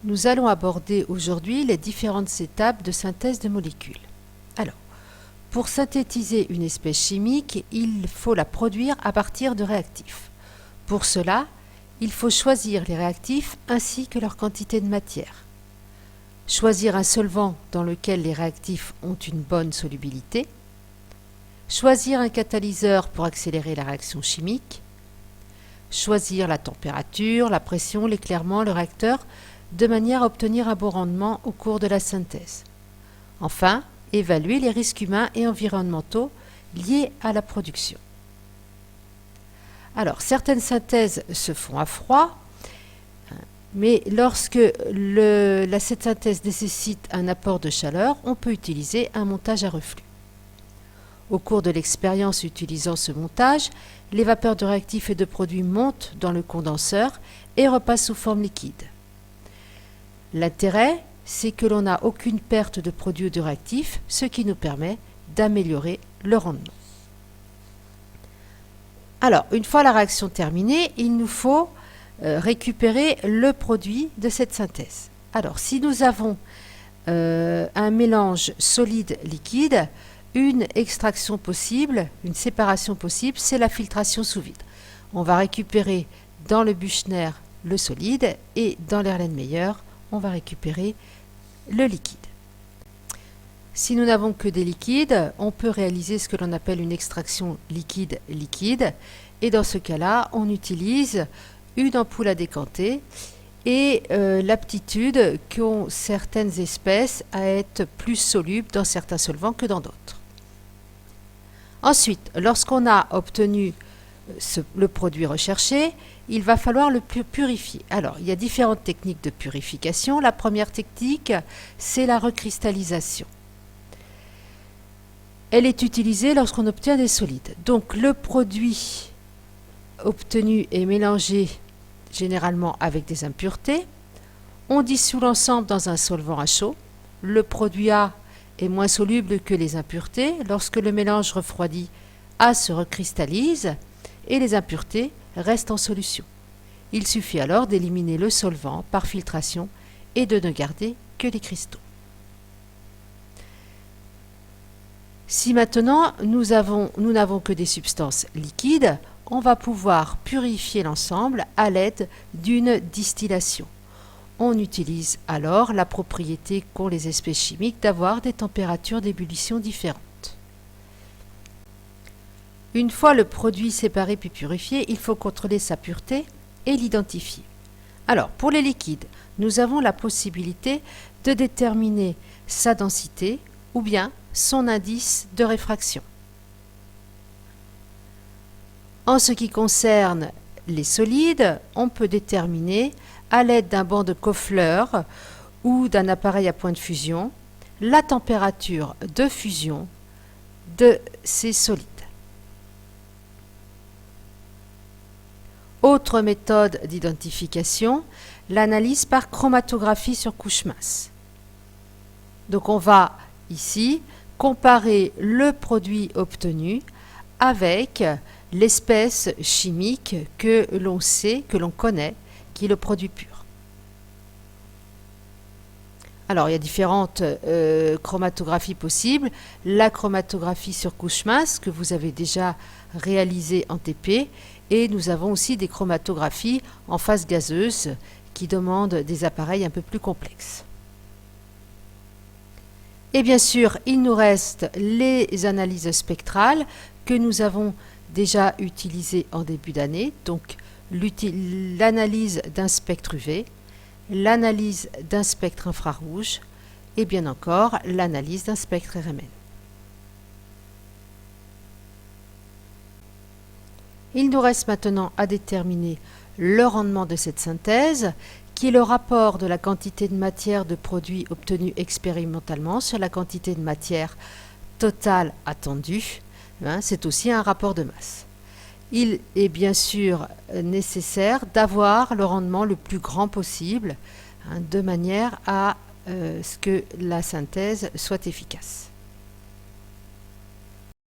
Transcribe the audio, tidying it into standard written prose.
Nous allons aborder aujourd'hui les différentes étapes de synthèse de molécules. Alors, pour synthétiser une espèce chimique, il faut la produire à partir de réactifs. Pour cela, il faut choisir les réactifs ainsi que leur quantité de matière. Choisir un solvant dans lequel les réactifs ont une bonne solubilité. Choisir un catalyseur pour accélérer la réaction chimique. Choisir la température, la pression, l'éclairement, le réacteur, de manière à obtenir un bon rendement au cours de la synthèse. Enfin, évaluer les risques humains et environnementaux liés à la production. Alors, certaines synthèses se font à froid, mais lorsque cette synthèse nécessite un apport de chaleur, on peut utiliser un montage à reflux. Au cours de l'expérience utilisant ce montage, les vapeurs de réactifs et de produits montent dans le condenseur et repassent sous forme liquide. L'intérêt, c'est que l'on n'a aucune perte de produits ou de réactifs, ce qui nous permet d'améliorer le rendement. Alors, une fois la réaction terminée, il nous faut récupérer le produit de cette synthèse. Alors, si nous avons un mélange solide-liquide, une extraction possible, une séparation possible, c'est la filtration sous vide. On va récupérer dans le Büchner le solide et dans l'Erlenmeyer, on va récupérer le liquide. Si nous n'avons que des liquides, on peut réaliser ce que l'on appelle une extraction liquide-liquide. Et dans ce cas-là, on utilise une ampoule à décanter et l'aptitude qu'ont certaines espèces à être plus solubles dans certains solvants que dans d'autres. Ensuite, lorsqu'on a obtenu le produit recherché, il va falloir le purifier. Alors, il y a différentes techniques de purification. La première technique, c'est la recristallisation. Elle est utilisée lorsqu'on obtient des solides. Donc, le produit obtenu est mélangé généralement avec des impuretés. On dissout l'ensemble dans un solvant à chaud. Le produit A est moins soluble que les impuretés. Lorsque le mélange refroidit, A se recristallise et les impuretés restent en solution. Il suffit alors d'éliminer le solvant par filtration et de ne garder que les cristaux. Si maintenant nous n'avons que des substances liquides, on va pouvoir purifier l'ensemble à l'aide d'une distillation. On utilise alors la propriété qu'ont les espèces chimiques d'avoir des températures d'ébullition différentes. Une fois le produit séparé puis purifié, il faut contrôler sa pureté et l'identifier. Alors, pour les liquides, nous avons la possibilité de déterminer sa densité ou bien son indice de réfraction. En ce qui concerne les solides, on peut déterminer à l'aide d'un banc de Koffler ou d'un appareil à point de fusion la température de fusion de ces solides. Autre méthode d'identification, l'analyse par chromatographie sur couche mince. Donc on va ici comparer le produit obtenu avec l'espèce chimique que l'on sait, que l'on connaît, qui est le produit pur. Alors, il y a différentes chromatographies possibles. La chromatographie sur couche mince, que vous avez déjà réalisée en TP, et nous avons aussi des chromatographies en phase gazeuse qui demandent des appareils un peu plus complexes. Et bien sûr, il nous reste les analyses spectrales que nous avons déjà utilisées en début d'année, donc l'analyse d'un spectre UV, l'analyse d'un spectre infrarouge et bien encore l'analyse d'un spectre RMN. Il nous reste maintenant à déterminer le rendement de cette synthèse, qui est le rapport de la quantité de matière de produit obtenu expérimentalement sur la quantité de matière totale attendue. C'est aussi un rapport de masse. Il est bien sûr nécessaire d'avoir le rendement le plus grand possible, de manière à ce que la synthèse soit efficace.